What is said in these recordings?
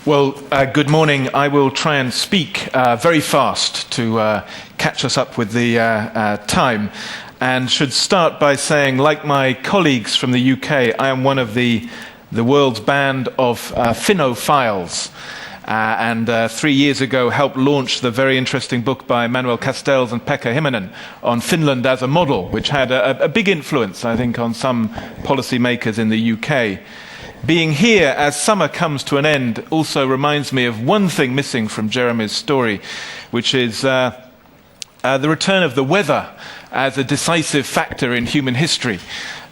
Well, good morning. I will try and speak very fast to catch us up with the time, and should start by saying, like my colleagues from the UK, I am one of the world's band of Finnophiles, and 3 years ago helped launch the very interesting book by Manuel Castells and Pekka Himinen on Finland as a model, which had a big influence, I think, on some policymakers in the UK. Being here as summer comes to an end also reminds me of one thing missing from Jeremy's story, which is the return of the weather as a decisive factor in human history.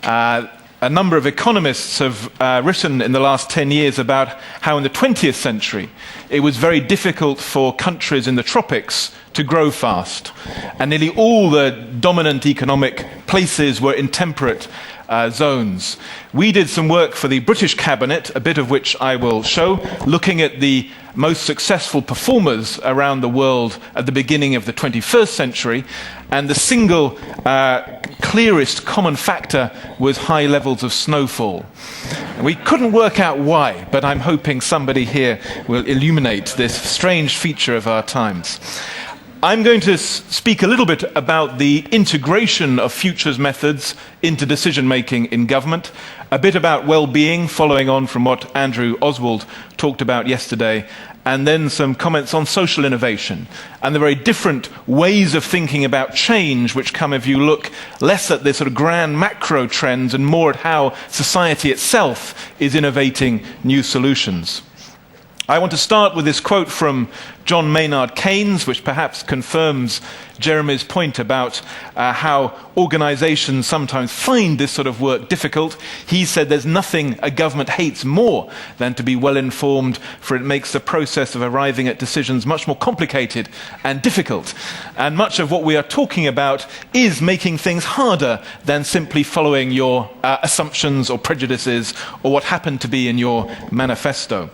A number of economists have written in the last 10 years about how in the 20th century it was very difficult for countries in the tropics to grow fast, and nearly all the dominant economic places were in temperate zones. We did some work for the British Cabinet, a bit of which I will show, looking at the most successful performers around the world at the beginning of the 21st century, and the single clearest common factor was high levels of snowfall. We couldn't work out why, but I'm hoping somebody here will illuminate this strange feature of our times. I'm going to speak a little bit about the integration of futures methods into decision-making in government, a bit about well-being, following on from what Andrew Oswald talked about yesterday, and then some comments on social innovation and the very different ways of thinking about change which come if you look less at the sort of grand macro trends and more at how society itself is innovating new solutions. I want to start with this quote from John Maynard Keynes, which perhaps confirms Jeremy's point about how organizations sometimes find this sort of work difficult. He said there's nothing a government hates more than to be well informed, for it makes the process of arriving at decisions much more complicated and difficult. And much of what we are talking about is making things harder than simply following your assumptions or prejudices or what happened to be in your manifesto.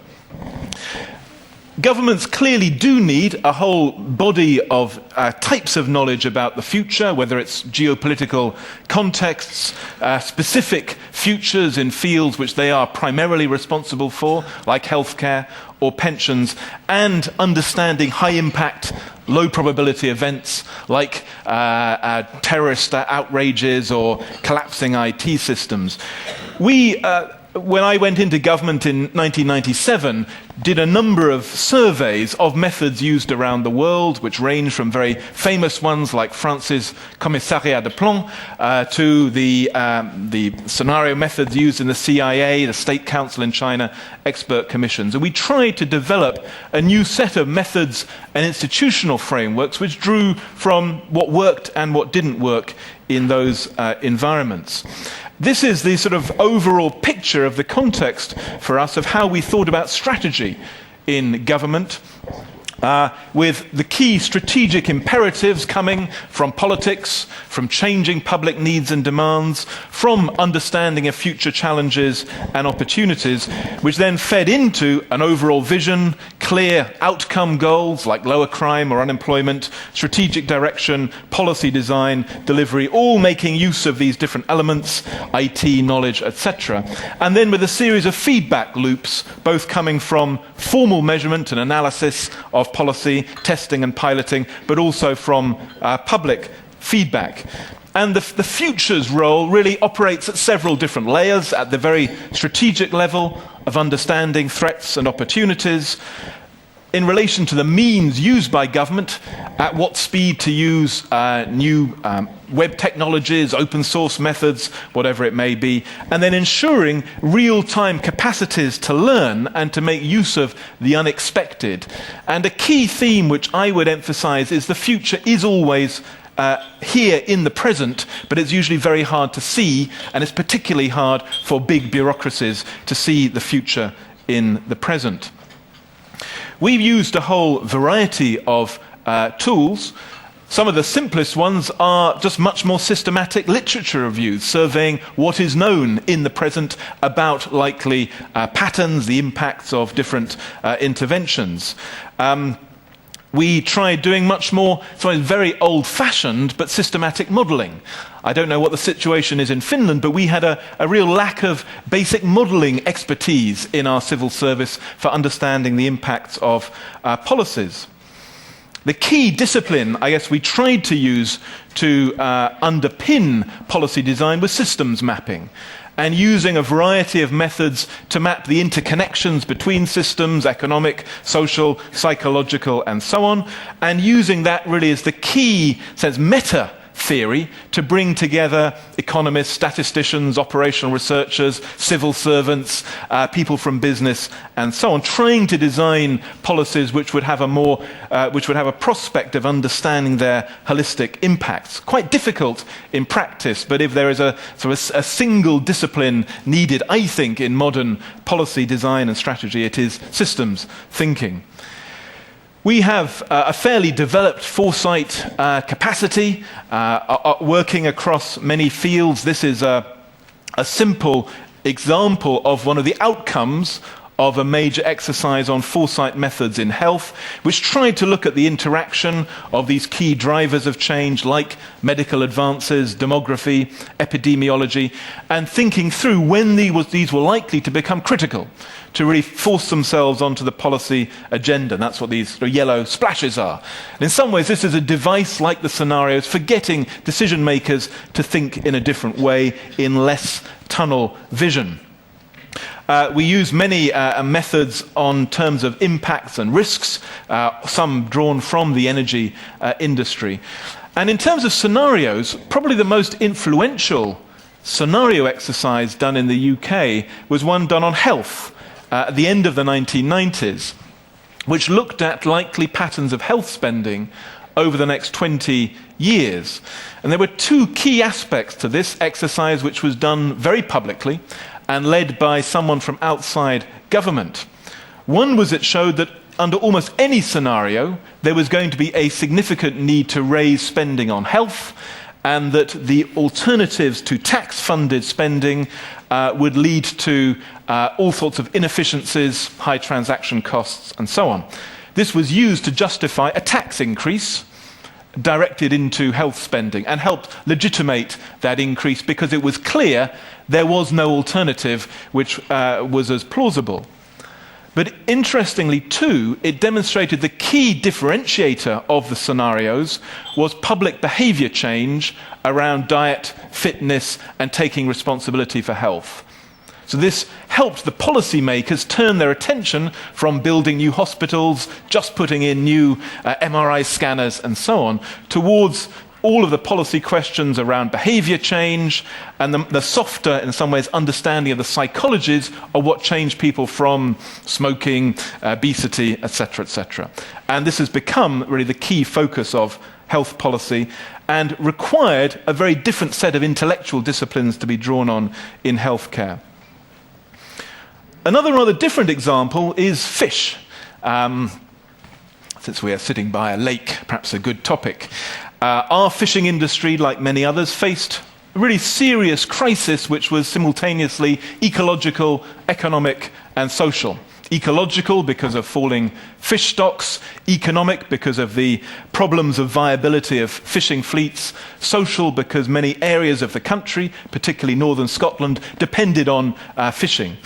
Governments clearly do need a whole body of types of knowledge about the future, whether it's geopolitical contexts, specific futures in fields which they are primarily responsible for, like healthcare or pensions, and understanding high-impact, low-probability events like terrorist outrages or collapsing IT systems. When I went into government in 1997, did a number of surveys of methods used around the world, which range from very famous ones like France's Commissariat de Plan to the scenario methods used in the CIA, the State Council in China, expert commissions. And we tried to develop a new set of methods and institutional frameworks which drew from what worked and what didn't work in those environments. This is the sort of overall picture of the context for us of how we thought about strategy in government, with the key strategic imperatives coming from politics, from changing public needs and demands, from understanding of future challenges and opportunities, which then fed into an overall vision, clear outcome goals like lower crime or unemployment, strategic direction, policy design, delivery, all making use of these different elements, IT, knowledge, etc. And then with a series of feedback loops, both coming from formal measurement and analysis of policy, testing and piloting, but also from public feedback. And the futures role really operates at several different layers, at the very strategic level of understanding threats and opportunities, in relation to the means used by government, at what speed to use new web technologies, open source methods, whatever it may be, and then ensuring real-time capacities to learn and to make use of the unexpected. And a key theme which I would emphasize is the future is always here in the present, but it's usually very hard to see, and it's particularly hard for big bureaucracies to see the future in the present. We've used a whole variety of tools. Some of the simplest ones are just much more systematic literature reviews, surveying what is known in the present about likely patterns, the impacts of different interventions. we tried doing much more, something very old-fashioned, but systematic modelling. I don't know what the situation is in Finland, but we had a real lack of basic modelling expertise in our civil service for understanding the impacts of policies. The key discipline, I guess, we tried to use to underpin policy design was systems mapping, and using a variety of methods to map the interconnections between systems, economic, social, psychological, and so on, and using that really as the key sense meta theory to bring together economists, statisticians, operational researchers, civil servants, people from business, and so on, trying to design policies which would have a prospect of understanding their holistic impacts. Quite difficult in practice, but if there is a single discipline needed, I think, in modern policy design and strategy, it is systems thinking. We have a fairly developed foresight capacity, working across many fields. This is a simple example of one of the outcomes of a major exercise on foresight methods in health, which tried to look at the interaction of these key drivers of change like medical advances, demography, epidemiology, and thinking through when these were likely to become critical, to really force themselves onto the policy agenda. And that's what these yellow splashes are. And in some ways, this is a device like the scenarios for getting decision makers to think in a different way, in less tunnel vision. We use many methods on terms of impacts and risks, some drawn from the energy industry. And in terms of scenarios, probably the most influential scenario exercise done in the UK was one done on health at the end of the 1990s, which looked at likely patterns of health spending over the next 20 years. And there were two key aspects to this exercise, which was done very publicly and led by someone from outside government. One was it showed that under almost any scenario, there was going to be a significant need to raise spending on health, and that the alternatives to tax-funded spending would lead to all sorts of inefficiencies, high transaction costs, and so on. This was used to justify a tax increase directed into health spending and helped legitimate that increase because it was clear there was no alternative which was as plausible. But interestingly too, it demonstrated the key differentiator of the scenarios was public behavior change around diet, fitness, and taking responsibility for health. So this helped the policymakers turn their attention from building new hospitals, just putting in new MRI scanners and so on, towards all of the policy questions around behavior change and the softer, in some ways, understanding of the psychologies of what changed people from smoking, obesity, etc., etc. And this has become really the key focus of health policy and required a very different set of intellectual disciplines to be drawn on in healthcare. Another rather different example is fish. Since we are sitting by a lake, perhaps a good topic. Our fishing industry, like many others, faced a really serious crisis which was simultaneously ecological, economic, and social. Ecological because of falling fish stocks, economic because of the problems of viability of fishing fleets, social because many areas of the country, particularly northern Scotland, depended on fishing.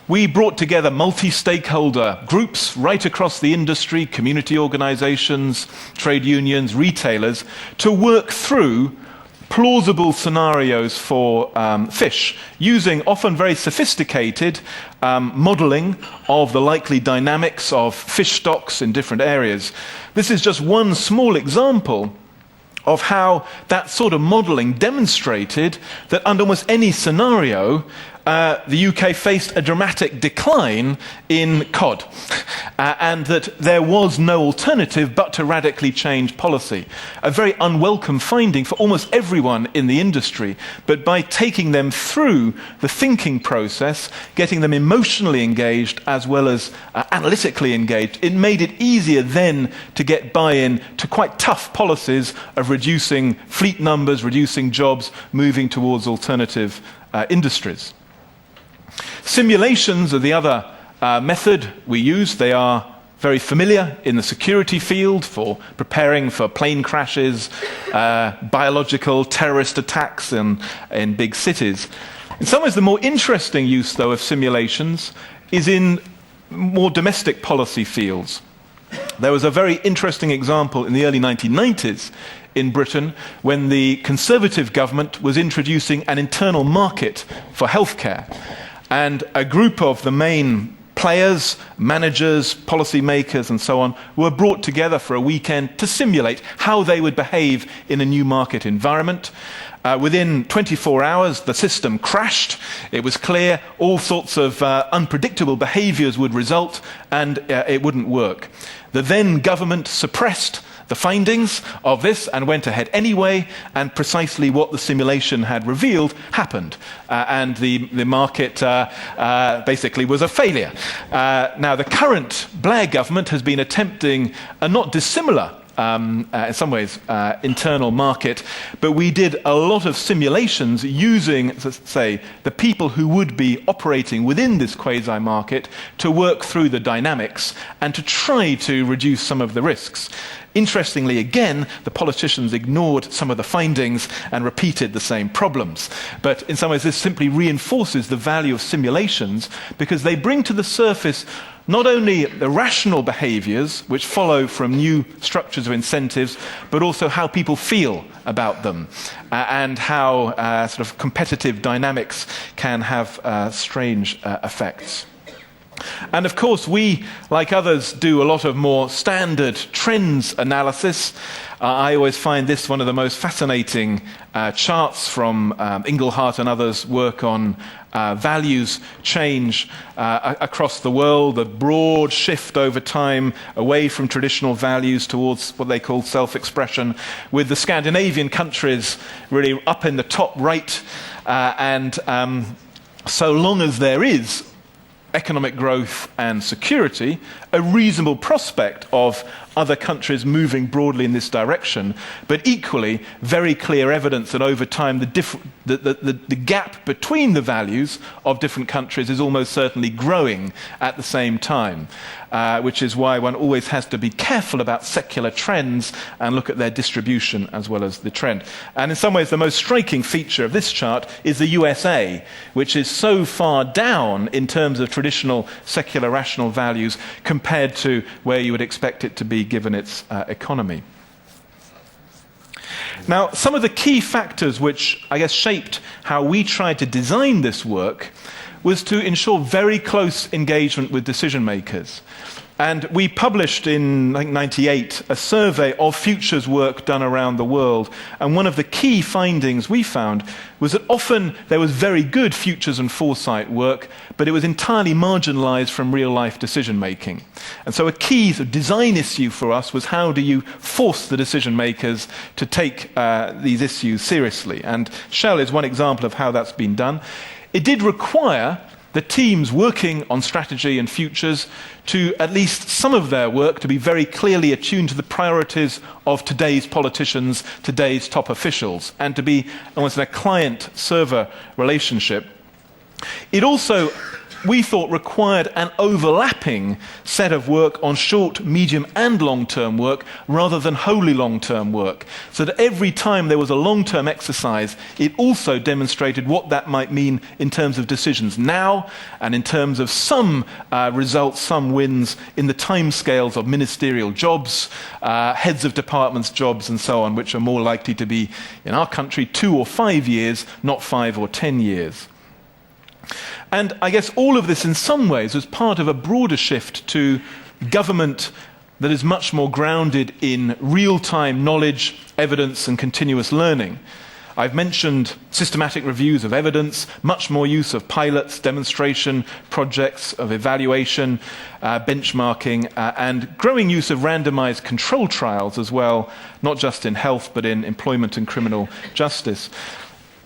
We brought together multi-stakeholder groups right across the industry, community organizations, trade unions, retailers, to work through plausible scenarios for fish, using often very sophisticated modeling of the likely dynamics of fish stocks in different areas. This is just one small example of how that sort of modeling demonstrated that under almost any scenario, the UK faced a dramatic decline in cod, and that there was no alternative but to radically change policy. A very unwelcome finding for almost everyone in the industry, but by taking them through the thinking process, getting them emotionally engaged as well as analytically engaged, it made it easier then to get buy-in to quite tough policies of reducing fleet numbers, reducing jobs, moving towards alternative industries. Simulations are the other method we use. They are very familiar in the security field for preparing for plane crashes, biological terrorist attacks in big cities. In some ways, the more interesting use, though, of simulations is in more domestic policy fields. There was a very interesting example in the early 1990s in Britain when the Conservative government was introducing an internal market for healthcare. And a group of the main players, managers, policymakers, and so on, were brought together for a weekend to simulate how they would behave in a new market environment. Within 24 hours, the system crashed. It was clear all sorts of unpredictable behaviors would result, and it wouldn't work. The then government suppressed the findings of this and went ahead anyway, and precisely what the simulation had revealed happened. And the market basically was a failure. Now, the current Blair government has been attempting a not dissimilar in some ways, internal market, but we did a lot of simulations using, say, the people who would be operating within this quasi-market to work through the dynamics and to try to reduce some of the risks. Interestingly, again, the politicians ignored some of the findings and repeated the same problems. But in some ways, this simply reinforces the value of simulations because they bring to the surface not only the rational behaviors which follow from new structures of incentives, but also how people feel about them and how sort of competitive dynamics can have strange effects. And of course, we, like others, do a lot of more standard trends analysis. I always find this one of the most fascinating charts from Inglehart and others' work on values change across the world, the broad shift over time away from traditional values towards what they call self-expression, with the Scandinavian countries really up in the top right. And so long as there is economic growth and security, a reasonable prospect of other countries moving broadly in this direction, but equally very clear evidence that over time the gap between the values of different countries is almost certainly growing at the same time, which is why one always has to be careful about secular trends and look at their distribution as well as the trend. And in some ways the most striking feature of this chart is the USA, which is so far down in terms of traditional secular rational values compared to where you would expect it to be given its economy. Now, some of the key factors which, I guess, shaped how we tried to design this work was to ensure very close engagement with decision makers. And we published in, I think, 1998, a survey of futures work done around the world. And one of the key findings we found was that often there was very good futures and foresight work, but it was entirely marginalized from real-life decision-making. And so a key sort of design issue for us was how do you force the decision makers to take these issues seriously? And Shell is one example of how that's been done. It did require the teams working on strategy and futures to at least some of their work to be very clearly attuned to the priorities of today's politicians, today's top officials, and to be almost in a client-server relationship. It also, we thought, required an overlapping set of work on short, medium, and long-term work rather than wholly long-term work, so that every time there was a long-term exercise, it also demonstrated what that might mean in terms of decisions now and in terms of some results, some wins in the timescales of ministerial jobs, heads of departments' jobs, and so on, which are more likely to be, in our country, 2 or 5 years, not 5 or 10 years. And I guess all of this in some ways was part of a broader shift to government that is much more grounded in real-time knowledge, evidence, and continuous learning. I've mentioned systematic reviews of evidence, much more use of pilots, demonstration projects, of evaluation, benchmarking, and growing use of randomized control trials as well, not just in health, but in employment and criminal justice.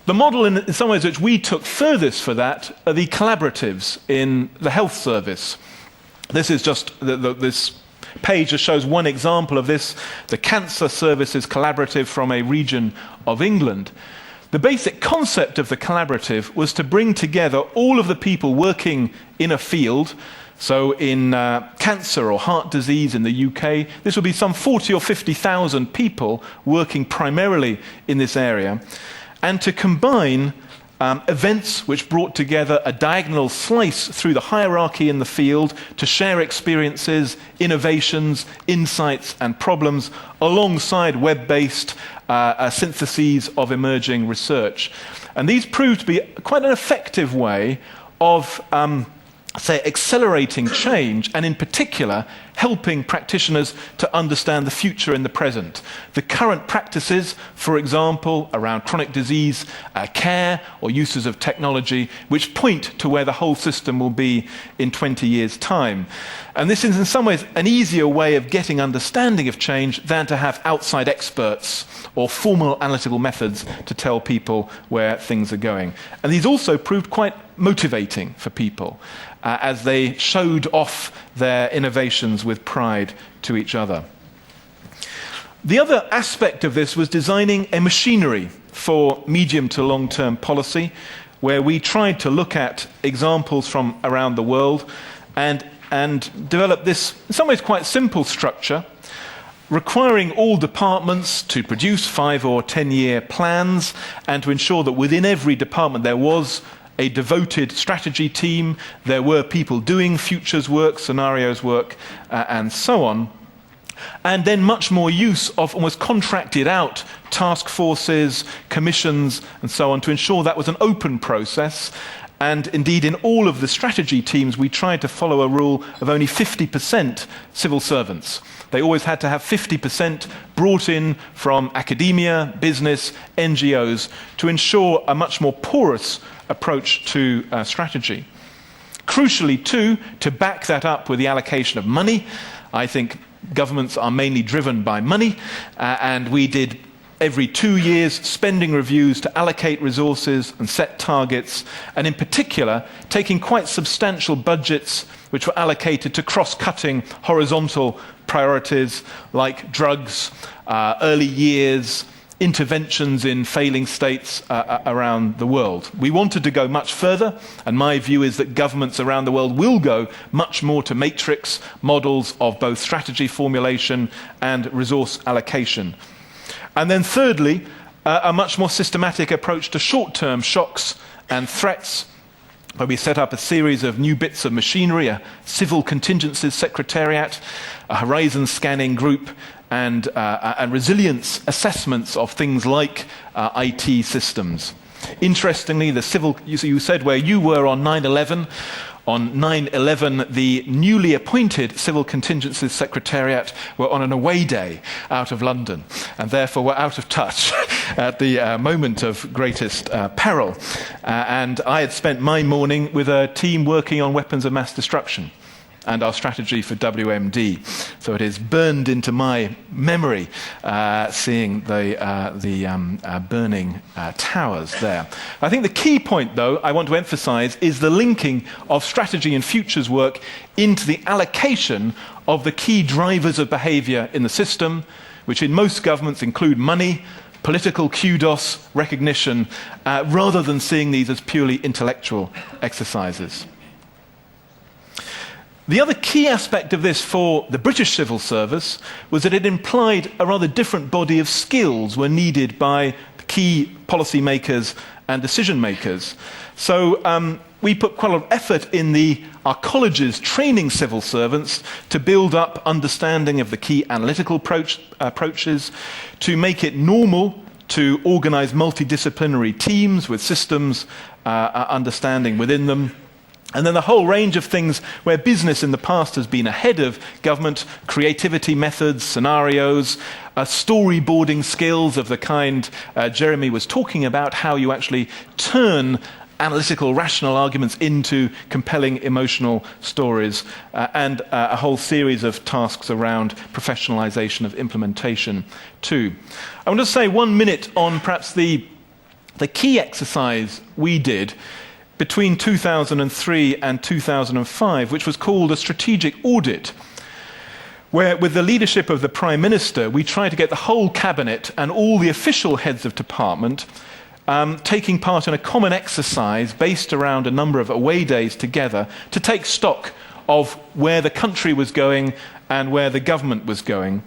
The model, in some ways, which we took furthest for that are the collaboratives in the health service. This is just this page that shows one example of this, the Cancer Services Collaborative from a region of England. The basic concept of the collaborative was to bring together all of the people working in a field So in cancer or heart disease in the UK, this would be some 40 or 50,000 people working primarily in this area. And to combine events which brought together a diagonal slice through the hierarchy in the field to share experiences, innovations, insights and problems alongside web-based syntheses of emerging research. And these proved to be quite an effective way of accelerating change, and in particular, helping practitioners to understand the future in the present. The current practices, for example, around chronic disease care or uses of technology, which point to where the whole system will be in 20 years' time. And this is in some ways an easier way of getting understanding of change than to have outside experts or formal analytical methods to tell people where things are going. And these also proved quite motivating for people as they showed off their innovations with pride to each other. The other aspect of this was designing a machinery for medium to long-term policy, where we tried to look at examples from around the world and develop this, in some ways, quite simple structure, requiring all departments to produce 5 or 10-year plans and to ensure that within every department there was a devoted strategy team, there were people doing futures work, scenarios work, and so on. And then much more use of almost contracted out task forces, commissions, and so on to ensure that was an open process. And indeed, in all of the strategy teams, we tried to follow a rule of only 50% civil servants. They always had to have 50% brought in from academia, business, NGOs, to ensure a much more porous approach to strategy. Crucially, too, to back that up with the allocation of money. I think governments are mainly driven by money, and we did every 2 years spending reviews to allocate resources and set targets, and in particular taking quite substantial budgets which were allocated to cross-cutting horizontal priorities like drugs, early years, interventions in failing states around the world. We wanted to go much further, and my view is that governments around the world will go much more to matrix models of both strategy formulation and resource allocation. And then thirdly, a much more systematic approach to short-term shocks and threats, where we set up a series of new bits of machinery, a civil contingencies secretariat, a horizon scanning group, and resilience assessments of things like IT systems. Interestingly, the civil, you said where you were on 9/11. On 9/11, the newly appointed Civil Contingencies Secretariat were on an away day out of London, and therefore were out of touch at the moment of greatest peril. And I had spent my morning with a team working on weapons of mass destruction and our strategy for WMD. So it is burned into my memory, seeing the burning towers there. I think the key point, though, I want to emphasize is the linking of strategy and futures work into the allocation of the key drivers of behavior in the system, which in most governments include money, political kudos, recognition, rather than seeing these as purely intellectual exercises. The other key aspect of this for the British civil service was that it implied a rather different body of skills were needed by key policymakers and decision makers. So we put quite a lot of effort in our colleges training civil servants to build up understanding of the key analytical approaches, to make it normal to organize multidisciplinary teams with systems understanding within them. And then the whole range of things where business in the past has been ahead of government, creativity methods, scenarios, storyboarding skills of the kind Jeremy was talking about, how you actually turn analytical, rational arguments into compelling emotional stories, and a whole series of tasks around professionalization of implementation too. I want to say 1 minute on perhaps the key exercise we did between 2003 and 2005, which was called a strategic audit, where with the leadership of the Prime Minister, we tried to get the whole cabinet and all the official heads of department taking part in a common exercise based around a number of away days together to take stock of where the country was going and where the government was going.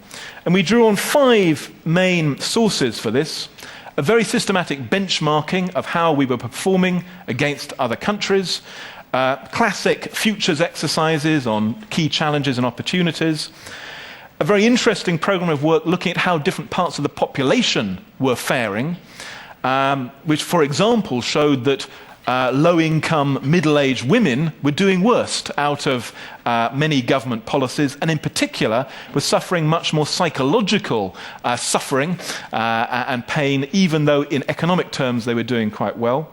And we drew on 5 main sources for this: a very systematic benchmarking of how we were performing against other countries, classic futures exercises on key challenges and opportunities, a very interesting program of work looking at how different parts of the population were faring, which, for example, showed that low-income, middle-aged women were doing worst out of many government policies, and in particular were suffering much more psychological suffering and pain, even though in economic terms they were doing quite well.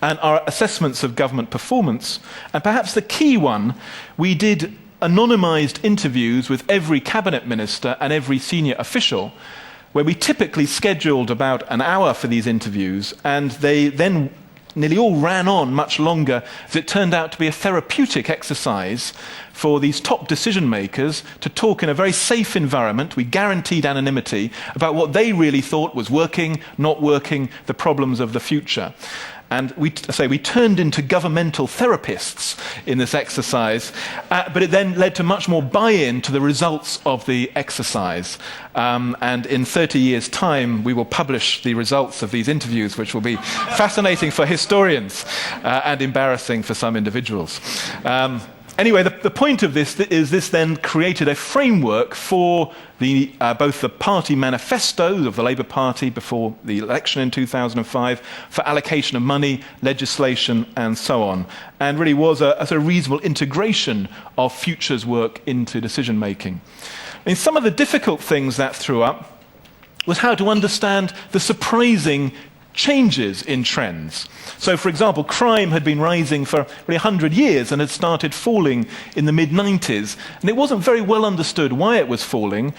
And our assessments of government performance, and perhaps the key one, we did anonymised interviews with every cabinet minister and every senior official, where we typically scheduled about an hour for these interviews, and they then nearly all ran on much longer, as it turned out to be a therapeutic exercise for these top decision makers to talk in a very safe environment. We guaranteed anonymity about what they really thought was working, not working, the problems of the future. And we turned into governmental therapists in this exercise, but it then led to much more buy-in to the results of the exercise. And in 30 years' time, we will publish the results of these interviews, which will be fascinating for historians and embarrassing for some individuals. Anyway, the point of this is this then created a framework for both the party manifestos of the Labour Party before the election in 2005, for allocation of money, legislation, and so on, and really was a reasonable integration of futures work into decision-making. I mean, some of the difficult things that threw up was how to understand the surprising changes in trends. So, for example, crime had been rising for really 100 years and had started falling in the mid-90s, and it wasn't very well understood why it was falling.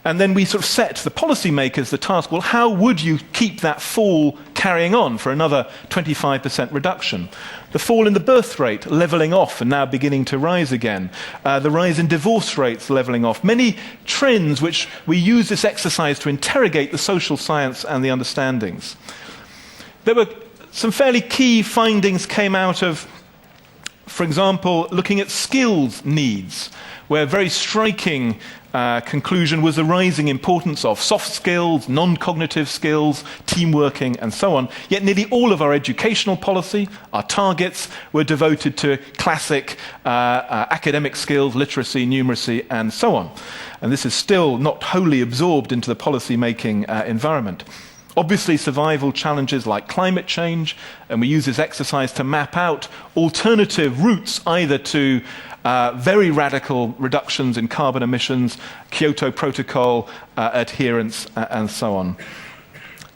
And then we sort of set the policymakers the task, well, how would you keep that fall carrying on for another 25% reduction? The fall in the birth rate levelling off and now beginning to rise again. The rise in divorce rates levelling off. Many trends which we use this exercise to interrogate the social science and the understandings. There were some fairly key findings came out of, for example, looking at skills needs, where a very striking conclusion was the rising importance of soft skills, non-cognitive skills, team working, and so on. Yet nearly all of our educational policy, our targets, were devoted to classic academic skills, literacy, numeracy, and so on. And this is still not wholly absorbed into the policy-making environment. Obviously, survival challenges like climate change, and we use this exercise to map out alternative routes either to very radical reductions in carbon emissions, Kyoto Protocol adherence, and so on.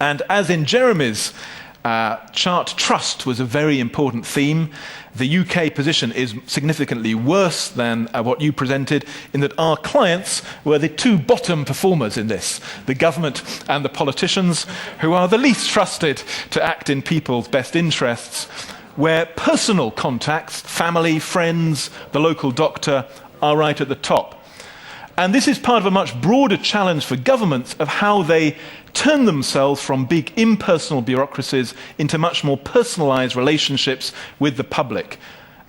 And as in Jeremy's chart, trust was a very important theme. The UK position is significantly worse than what you presented, in that our clients were the 2 bottom performers in this, the government and the politicians, who are the least trusted to act in people's best interests, where personal contacts, family, friends, the local doctor, are right at the top. And this is part of a much broader challenge for governments of how they turn themselves from big impersonal bureaucracies into much more personalised relationships with the public.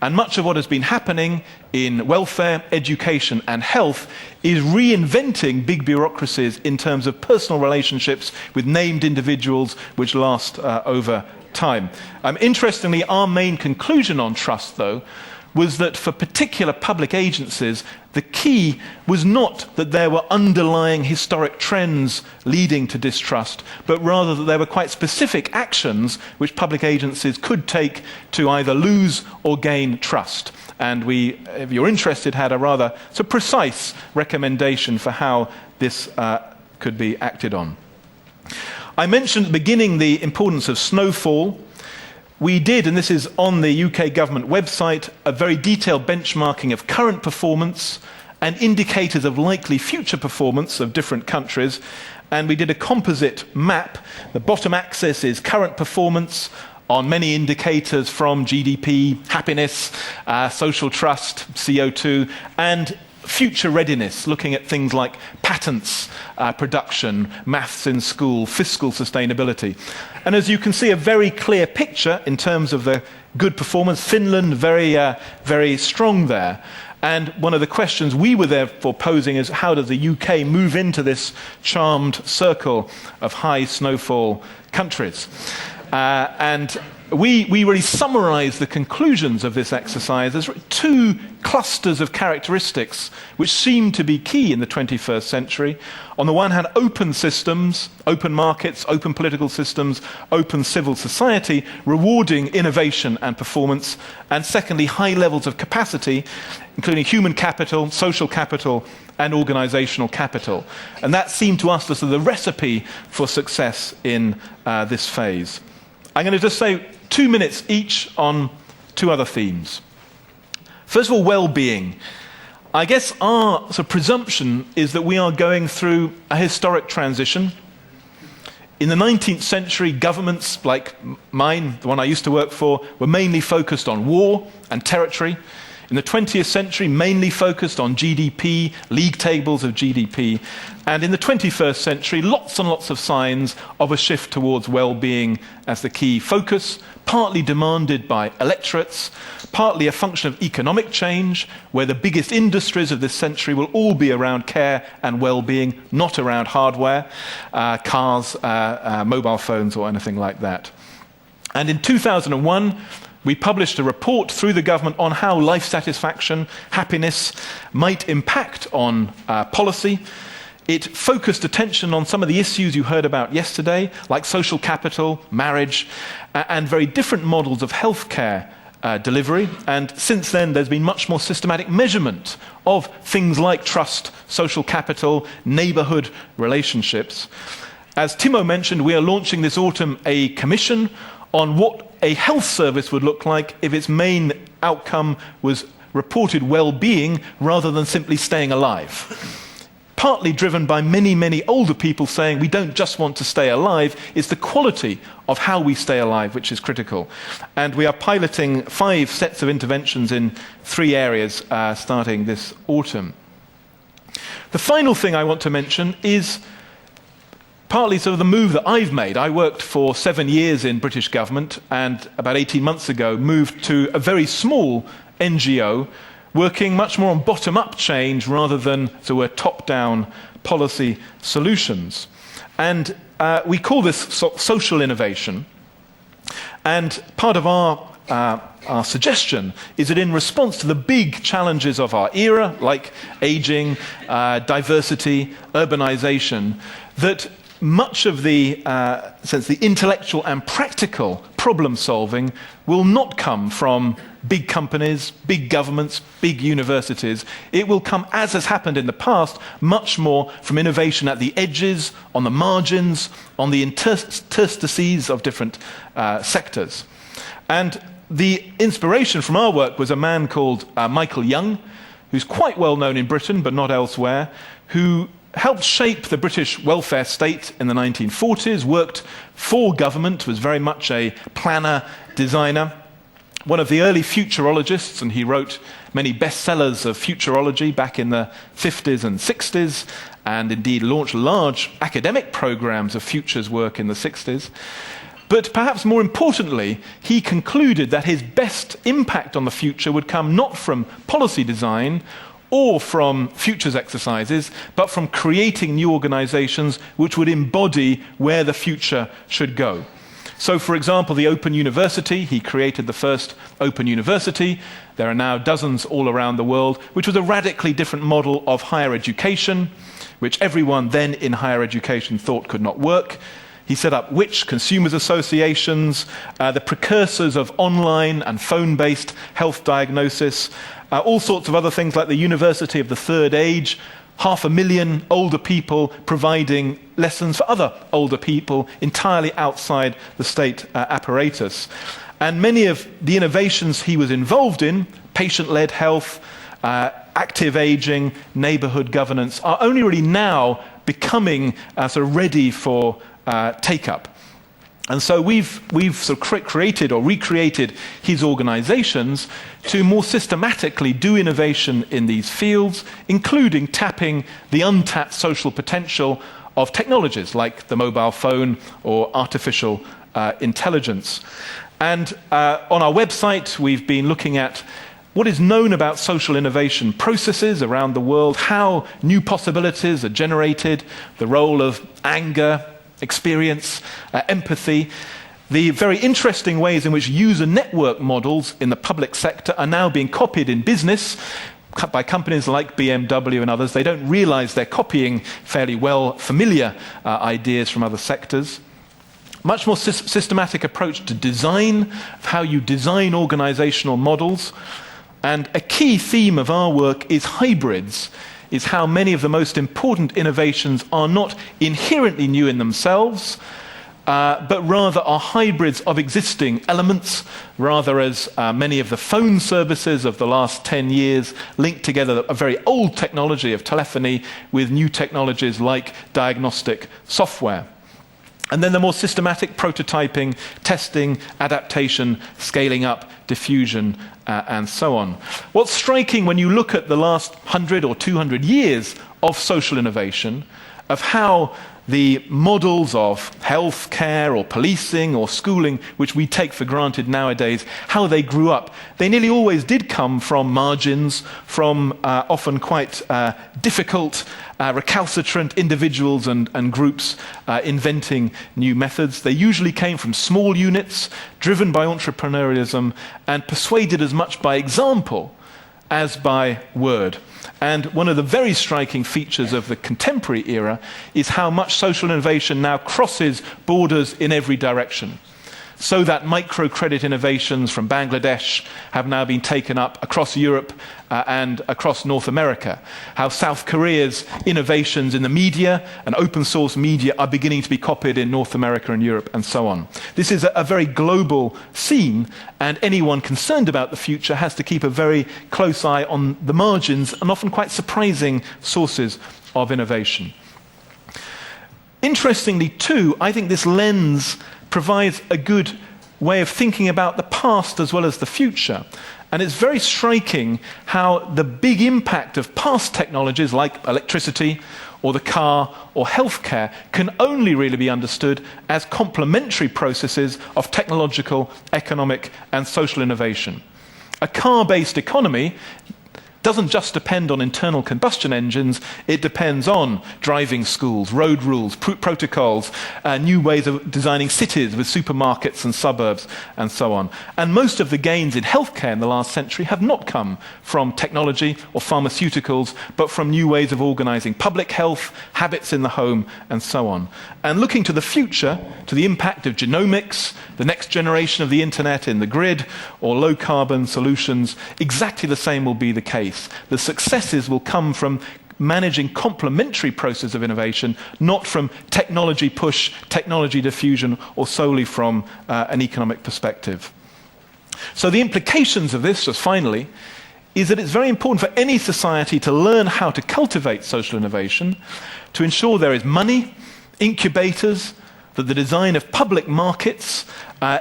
And much of what has been happening in welfare, education and health is reinventing big bureaucracies in terms of personal relationships with named individuals which last over time. Interestingly, our main conclusion on trust, though, was that for particular public agencies, the key was not that there were underlying historic trends leading to distrust, but rather that there were quite specific actions which public agencies could take to either lose or gain trust. And we, if you're interested, had a rather precise recommendation for how this could be acted on. I mentioned at the beginning the importance of snowfall. We did, and this is on the UK government website, a very detailed benchmarking of current performance and indicators of likely future performance of different countries. And we did a composite map. The bottom axis is current performance on many indicators from GDP, happiness, social trust, CO2, and future readiness, looking at things like patents, production, maths in school, fiscal sustainability. And as you can see, a very clear picture in terms of the good performance. Finland, very strong there. And one of the questions we were therefore posing is, how does the UK move into this charmed circle of high snowfall countries? And we really summarise the conclusions of this exercise as two clusters of characteristics which seem to be key in the 21st century. On the one hand, open systems, open markets, open political systems, open civil society, rewarding innovation and performance. And secondly, high levels of capacity, including human capital, social capital, and organizational capital. And that seemed to us as the recipe for success in this phase. I'm going to just say 2 minutes each on two other themes. First of all, well-being. I guess our sort of presumption is that we are going through a historic transition. In the 19th century, governments like mine, the one I used to work for, were mainly focused on war and territory. In the 20th century, mainly focused on GDP, league tables of GDP. And in the 21st century, lots and lots of signs of a shift towards well-being as the key focus, partly demanded by electorates, partly a function of economic change, where the biggest industries of this century will all be around care and well-being, not around hardware, cars, mobile phones, or anything like that. And in 2001, we published a report through the government on how life satisfaction, happiness, might impact on policy. It focused attention on some of the issues you heard about yesterday, like social capital, marriage, and very different models of healthcare delivery. And since then, there's been much more systematic measurement of things like trust, social capital, neighborhood relationships. As Timo mentioned, we are launching this autumn a commission on what a health service would look like if its main outcome was reported well-being rather than simply staying alive. Partly driven by many, many older people saying we don't just want to stay alive, it's the quality of how we stay alive which is critical. And we are piloting 5 sets of interventions in 3 areas starting this autumn. The final thing I want to mention is partly sort of the move that I've made. I worked for 7 years in British government and about 18 months ago moved to a very small NGO working much more on bottom-up change rather than top-down policy solutions. And we call this social innovation. And part of our suggestion is that in response to the big challenges of our era, like aging, diversity, urbanization, that much of the intellectual and practical problem solving will not come from big companies, big governments, big universities. It will come, as has happened in the past, much more from innovation at the edges, on the margins, on the interstices of different sectors. And the inspiration from our work was a man called Michael Young, who's quite well known in Britain but not elsewhere, who helped shape the British welfare state in the 1940s, worked for government, was very much a planner, designer, one of the early futurologists, and he wrote many bestsellers of futurology back in the 50s and 60s, and indeed launched large academic programs of futures work in the 60s. But perhaps more importantly, he concluded that his best impact on the future would come not from policy design or from futures exercises, but from creating new organizations which would embody where the future should go. So, for example, the Open University, he created the first Open University. There are now dozens all around the world, which was a radically different model of higher education, which everyone then in higher education thought could not work. He set up which consumers associations, the precursors of online and phone-based health diagnosis, all sorts of other things like the University of the Third Age, 500,000 older people providing lessons for other older people entirely outside the state apparatus. And many of the innovations he was involved in, patient-led health, active aging, neighborhood governance, are only really now becoming ready for take-up. And so we've sort of created or recreated his organizations to more systematically do innovation in these fields, including tapping the untapped social potential of technologies like the mobile phone or artificial intelligence. And on our website, we've been looking at what is known about social innovation processes around the world, how new possibilities are generated, the role of anger, experience, empathy, the very interesting ways in which user network models in the public sector are now being copied in business by companies like BMW and others. They don't realize they're copying fairly well familiar ideas from other sectors. Much more systematic approach to design, how you design organizational models. And a key theme of our work is hybrids, is how many of the most important innovations are not inherently new in themselves, but rather are hybrids of existing elements, rather as many of the phone services of the last 10 years link together a very old technology of telephony with new technologies like diagnostic software. And then the more systematic prototyping, testing, adaptation, scaling up, diffusion, and so on. What's striking when you look at the last 100 or 200 years of social innovation, of how the models of healthcare or policing or schooling, which we take for granted nowadays, how they grew up, they nearly always did come from margins, from often quite difficult, recalcitrant individuals and groups inventing new methods. They usually came from small units, driven by entrepreneurialism, and persuaded as much by example as by word. And one of the very striking features of the contemporary era is how much social innovation now crosses borders in every direction. So that microcredit innovations from Bangladesh have now been taken up across Europe and across North America. How South Korea's innovations in the media and open source media are beginning to be copied in North America and Europe and so on. This is a very global scene, and anyone concerned about the future has to keep a very close eye on the margins and often quite surprising sources of innovation. Interestingly too, I think this lens provides a good way of thinking about the past as well as the future. And it's very striking how the big impact of past technologies like electricity or the car or healthcare can only really be understood as complementary processes of technological, economic, and social innovation. A car-based economy doesn't just depend on internal combustion engines, it depends on driving schools, road rules, protocols, new ways of designing cities with supermarkets and suburbs and so on. And most of the gains in healthcare in the last century have not come from technology or pharmaceuticals, but from new ways of organizing public health, habits in the home, and so on. And looking to the future, to the impact of genomics, the next generation of the internet in the grid, or low-carbon solutions, exactly the same will be the case. The successes will come from managing complementary process of innovation, not from technology push, technology diffusion, or solely from an economic perspective. So the implications of this, just finally, is that it's very important for any society to learn how to cultivate social innovation, to ensure there is money, incubators, that the design of public markets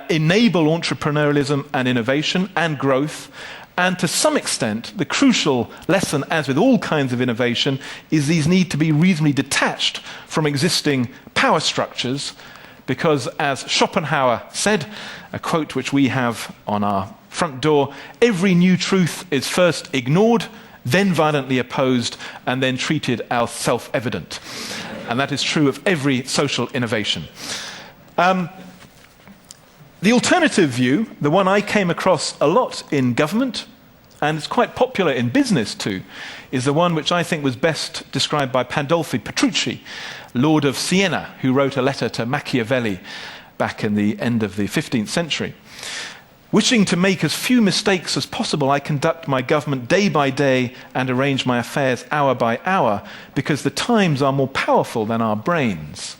enable entrepreneurialism and innovation and growth. And to some extent, the crucial lesson, as with all kinds of innovation, is these need to be reasonably detached from existing power structures, because as Schopenhauer said, a quote which we have on our front door, every new truth is first ignored, then violently opposed, and then treated as self-evident. And that is true of every social innovation. The alternative view, the one I came across a lot in government, and it's quite popular in business too, is the one which I think was best described by Pandolfi Petrucci, Lord of Siena, who wrote a letter to Machiavelli back in the end of the 15th century. Wishing to make as few mistakes as possible, I conduct my government day by day and arrange my affairs hour by hour, because the times are more powerful than our brains.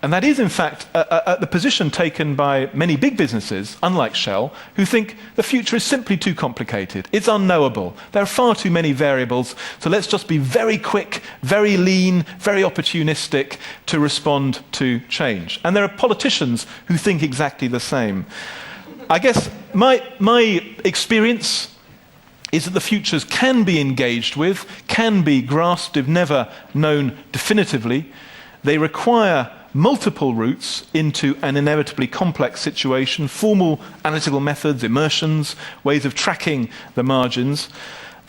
And that is, in fact, the position taken by many big businesses, unlike Shell, who think the future is simply too complicated. It's unknowable. There are far too many variables, so let's just be very quick, very lean, very opportunistic to respond to change. And there are politicians who think exactly the same. I guess my experience is that the futures can be engaged with, can be grasped if never known definitively. They require multiple routes into an inevitably complex situation, formal analytical methods, immersions, ways of tracking the margins.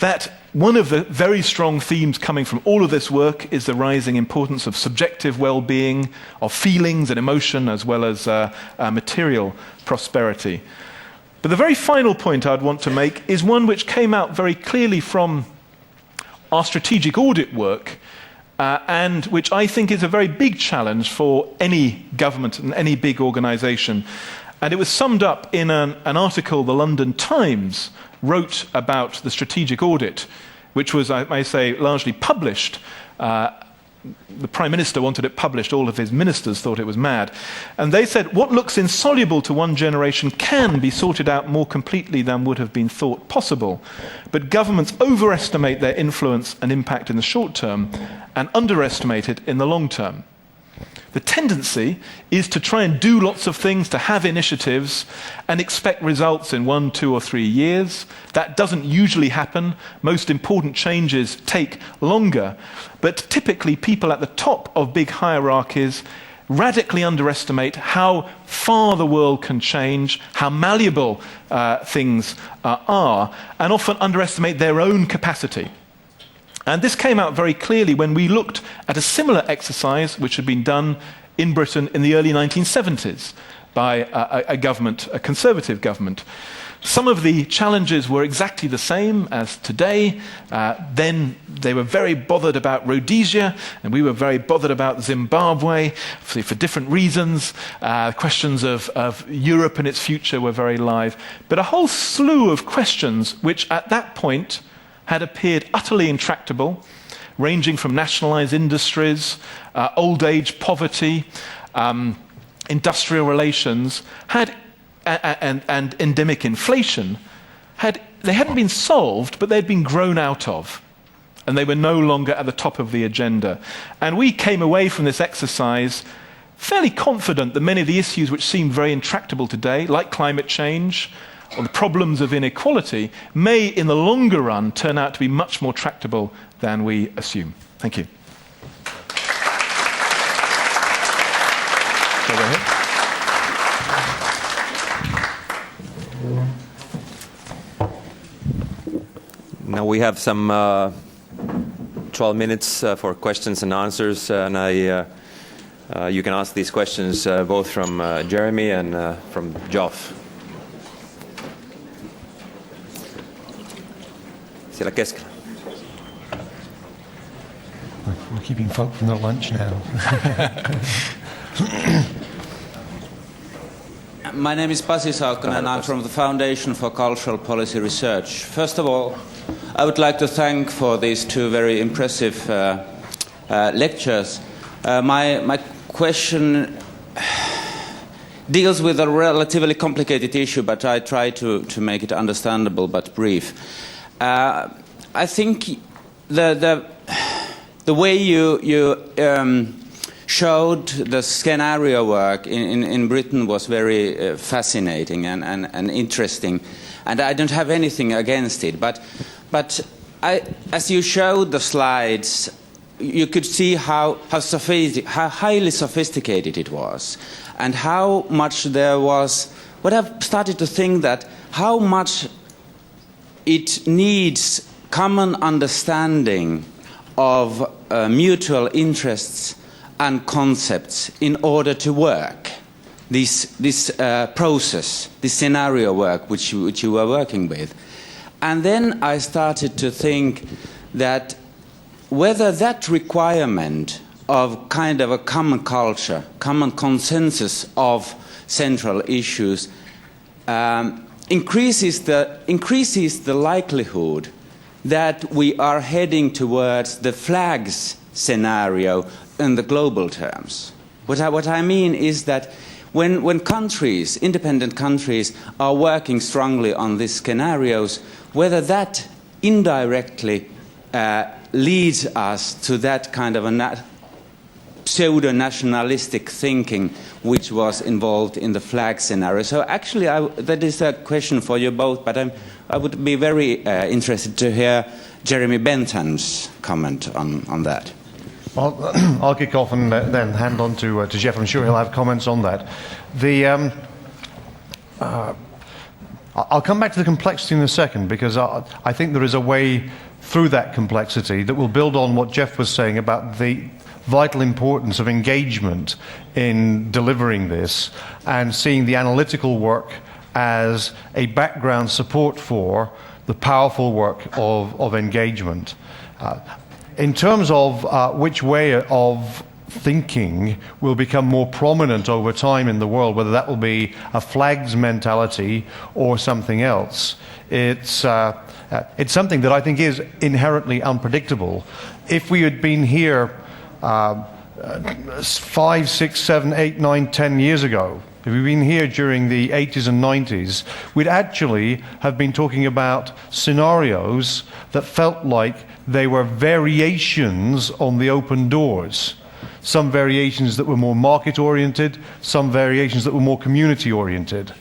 That one of the very strong themes coming from all of this work is the rising importance of subjective well-being, of feelings and emotion, as well as material prosperity. But the very final point I'd want to make is one which came out very clearly from our strategic audit work, and which I think is a very big challenge for any government and any big organisation. And it was summed up in an article the London Times wrote about the strategic audit, which was, I may say, largely published. The Prime Minister wanted it published, all of his ministers thought it was mad. And they said, what looks insoluble to one generation can be sorted out more completely than would have been thought possible. But governments overestimate their influence and impact in the short term and underestimate it in the long term. The tendency is to try and do lots of things, to have initiatives, and expect results in 1, 2, or 3 years. That doesn't usually happen. Most important changes take longer. But typically, people at the top of big hierarchies radically underestimate how far the world can change, how malleable things are, and often underestimate their own capacity. And this came out very clearly when we looked at a similar exercise which had been done in Britain in the early 1970s by a government, a conservative government. Some of the challenges were exactly the same as today. Then they were very bothered about Rhodesia, and we were very bothered about Zimbabwe for different reasons. Questions of Europe and its future were very live. But a whole slew of questions which at that point had appeared utterly intractable, ranging from nationalized industries, old age poverty, industrial relations, and endemic inflation, they hadn't been solved, but they'd been grown out of. And they were no longer at the top of the agenda. And we came away from this exercise fairly confident that many of the issues which seem very intractable today, like climate change, or the problems of inequality, may in the longer run turn out to be much more tractable than we assume. Thank you. Go ahead. Now we have some 12 minutes for questions and answers, and you can ask these questions both from Jeremy and from Geoff. Siellä keskellä. We're keeping folk from the lunch now. My name is Pasi Salkkonen and I'm from the Foundation for Cultural Policy Research. First of all, I would like to thank for these two very impressive lectures. My question deals with a relatively complicated issue, but I try to make it understandable but brief. I think the way you showed the scenario work in Britain was very fascinating and interesting, and I don't have anything against it. But as you showed the slides, you could see how highly sophisticated it was, and how much there was. What I've started to think that how much it needs common understanding of mutual interests and concepts in order to work this process, this scenario work which you were working with. And then I started to think that whether that requirement of kind of a common culture, common consensus of central issues increases the likelihood that we are heading towards the flags scenario in the global terms. What I mean is that when countries, independent countries, are working strongly on these scenarios, whether that indirectly leads us to that kind of a pseudo-nationalistic thinking which was involved in the flag scenario. So actually, that is a question for you both, but I would be very interested to hear Jeremy Bentham's comment on that. Well, I'll kick off and then hand on to Geoff. I'm sure he'll have comments on that. I'll come back to the complexity in a second, because I think there is a way through that complexity that will build on what Geoff was saying about the vital importance of engagement in delivering this and seeing the analytical work as a background support for the powerful work of engagement. In terms of which way of thinking will become more prominent over time in the world, whether that will be a flags mentality or something else, it's something that I think is inherently unpredictable. If we had been here 5, 6, 7, 8, 9, 10 years ago, if we'd been here during the 80s and 90s, we'd actually have been talking about scenarios that felt like they were variations on the open doors. Some variations that were more market-oriented, some variations that were more community-oriented.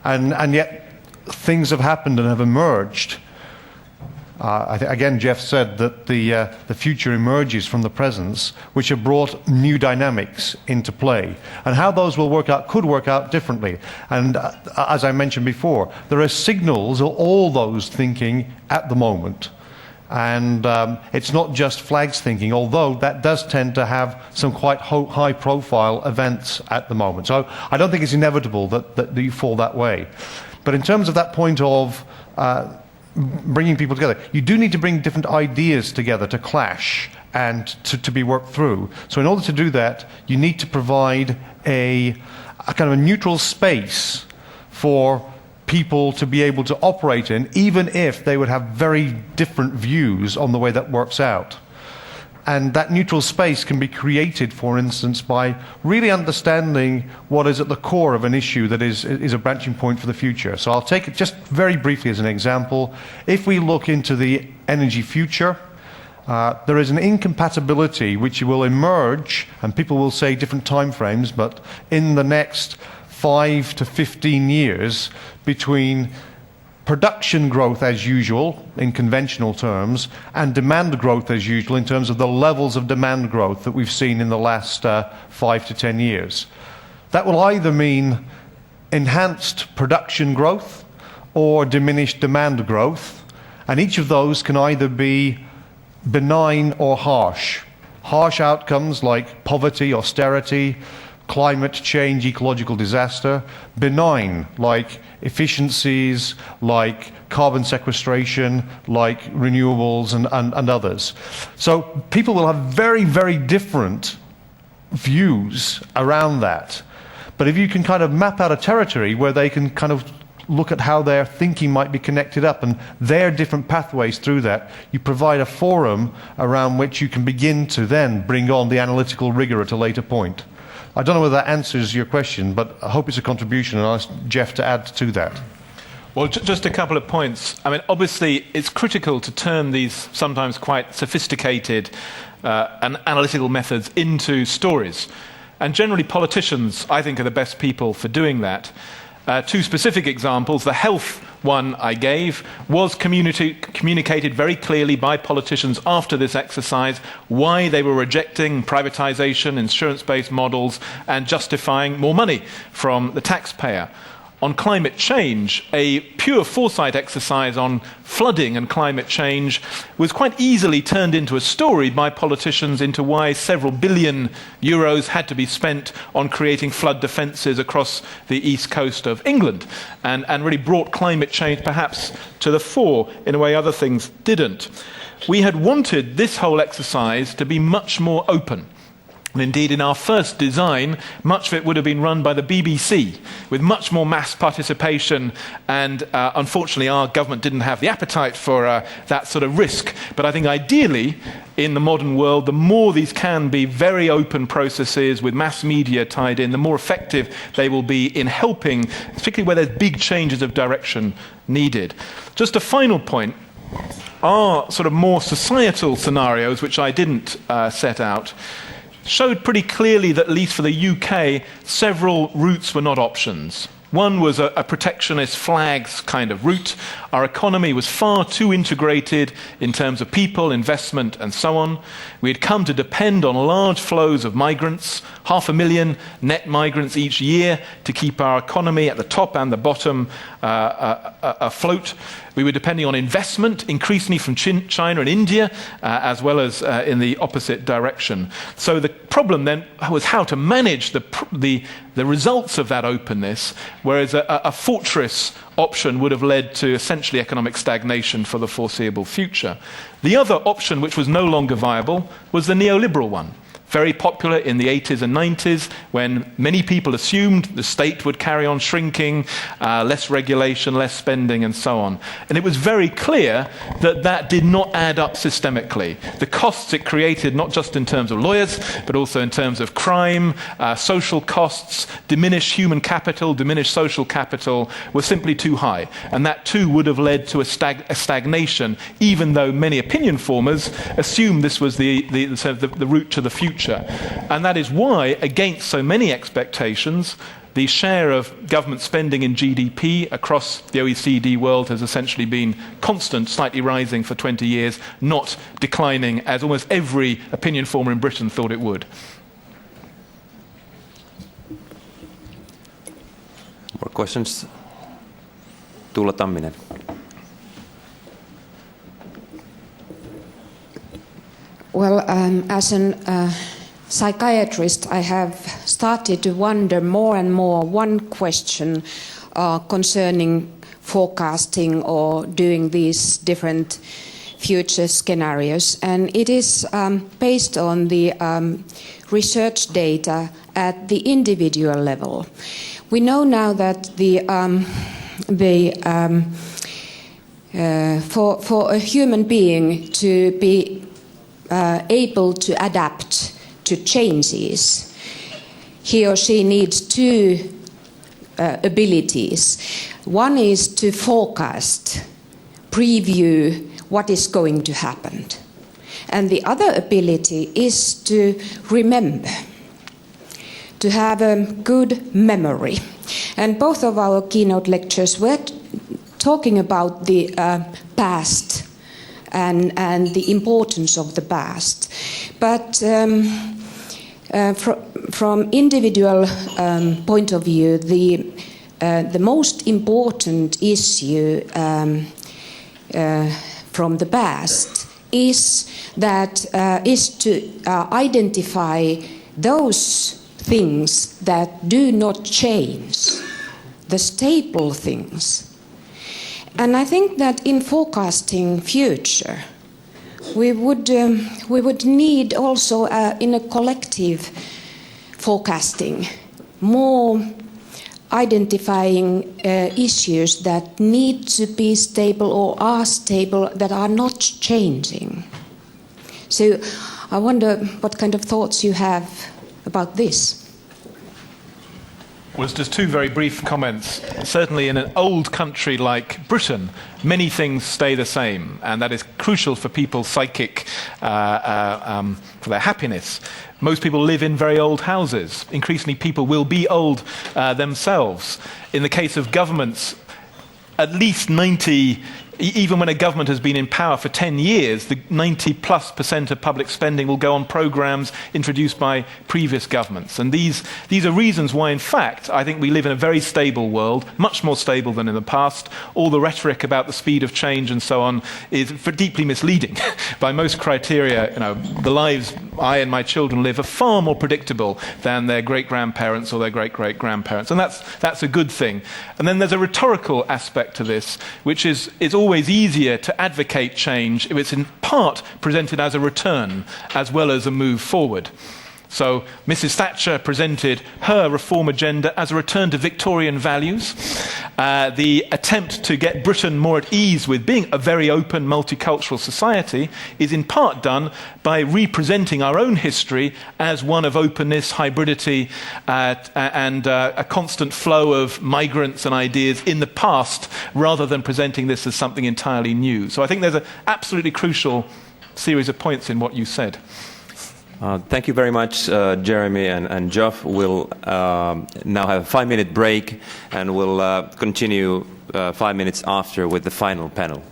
And yet things have happened and have emerged. Again, Geoff said that the future emerges from the presence, which have brought new dynamics into play. And how those will work out could work out differently. And as I mentioned before, there are signals of all those thinking at the moment. And it's not just flags thinking, although that does tend to have some quite high-profile events at the moment. So I don't think it's inevitable that you fall that way. But in terms of that point of bringing people together, you do need to bring different ideas together to clash and to be worked through. So in order to do that, you need to provide a kind of a neutral space for people to be able to operate in, even if they would have very different views on the way that works out. And that neutral space can be created, for instance, by really understanding what is at the core of an issue that is a branching point for the future. So I'll take it just very briefly as an example. If we look into the energy future, there is an incompatibility which will emerge, and people will say different time frames, but in the next 5 to 15 years between production growth as usual in conventional terms and demand growth as usual in terms of the levels of demand growth that we've seen in the last 5 to 10 years. That will either mean enhanced production growth or diminished demand growth, and each of those can either be benign or harsh. Harsh outcomes like poverty, austerity, climate change, ecological disaster. Benign, like efficiencies, like carbon sequestration, like renewables and others. So people will have very, very different views around that. But if you can kind of map out a territory where they can kind of look at how their thinking might be connected up and their different pathways through that, you provide a forum around which you can begin to then bring on the analytical rigor at a later point. I don't know whether that answers your question, but I hope it's a contribution, and I'll ask Geoff to add to that. Well, just a couple of points. I mean, obviously, it's critical to turn these sometimes quite sophisticated and analytical methods into stories. And generally, politicians, I think, are the best people for doing that. Two specific examples. The health one I gave was communicated very clearly by politicians after this exercise why they were rejecting privatization, insurance-based models, and justifying more money from the taxpayer. On climate change, a pure foresight exercise on flooding and climate change was quite easily turned into a story by politicians into why several billion euros had to be spent on creating flood defences across the east coast of England, and really brought climate change perhaps to the fore in a way other things didn't. We had wanted this whole exercise to be much more open. And indeed, in our first design, much of it would have been run by the BBC, with much more mass participation, and unfortunately our government didn't have the appetite for that sort of risk. But I think ideally, in the modern world, the more these can be very open processes with mass media tied in, the more effective they will be in helping, particularly where there's big changes of direction needed. Just a final point. Our sort of more societal scenarios, which I didn't set out, showed pretty clearly that, at least for the UK, several routes were not options. One was a protectionist flags kind of route. Our economy was far too integrated in terms of people, investment, and so on. We had come to depend on large flows of migrants, 500,000 net migrants each year, to keep our economy at the top and the bottom afloat. We were depending on investment, increasingly from China and India, as well as in the opposite direction. So the problem then was how to manage the results of that openness, whereas a fortress option would have led to essentially economic stagnation for the foreseeable future. The other option, which was no longer viable, was the neoliberal one. Very popular in the 80s and 90s, when many people assumed the state would carry on shrinking, less regulation, less spending, and so on. And it was very clear that that did not add up systemically. The costs it created, not just in terms of lawyers, but also in terms of crime, social costs, diminished human capital, diminished social capital, were simply too high. And that too would have led to a stagnation, even though many opinion formers assumed this was the route to the future. And that is why, against so many expectations, the share of government spending in GDP across the OECD world has essentially been constant, slightly rising for 20 years, not declining, as almost every opinion former in Britain thought it would. More questions? Tuula Tamminen. Well, as a psychiatrist, I have started to wonder more and more one question concerning forecasting or doing these different future scenarios. And it is based on the research data at the individual level. We know now that for a human being to be able to adapt to changes, he or she needs two abilities. One is to forecast, preview what is going to happen. And the other ability is to remember, to have a good memory. And both of our keynote lectures were talking about the past and the importance of the past. But from individual point of view, the most important issue from the past is to identify those things that do not change, the stable things. And I think that in forecasting future, we would need also in a collective forecasting more identifying issues that need to be stable or are stable, that are not changing. So I wonder what kind of thoughts you have about this. Well, just two very brief comments. Certainly in an old country like Britain, many things stay the same, and that is crucial for people's psychic, for their happiness. Most people live in very old houses. Increasingly, people will be old themselves. In the case of governments, at least 90, even when a government has been in power for 10 years, the 90+% of public spending will go on programs introduced by previous governments. And these are reasons why, in fact, I think we live in a very stable world, much more stable than in the past. All the rhetoric about the speed of change and so on is deeply misleading. By most criteria, the lives I and my children live are far more predictable than their great-grandparents or their great-great-grandparents. And that's a good thing. And then there's a rhetorical aspect to this, which is always easier to advocate change if it's in part presented as a return as well as a move forward. So Mrs. Thatcher presented her reform agenda as a return to Victorian values. The attempt to get Britain more at ease with being a very open multicultural society is in part done by representing our own history as one of openness, hybridity, and a constant flow of migrants and ideas in the past, rather than presenting this as something entirely new. So I think there's an absolutely crucial series of points in what you said. Thank you very much, Jeremy and Geoff. We'll now have a 5-minute break, and we'll continue 5 minutes after with the final panel.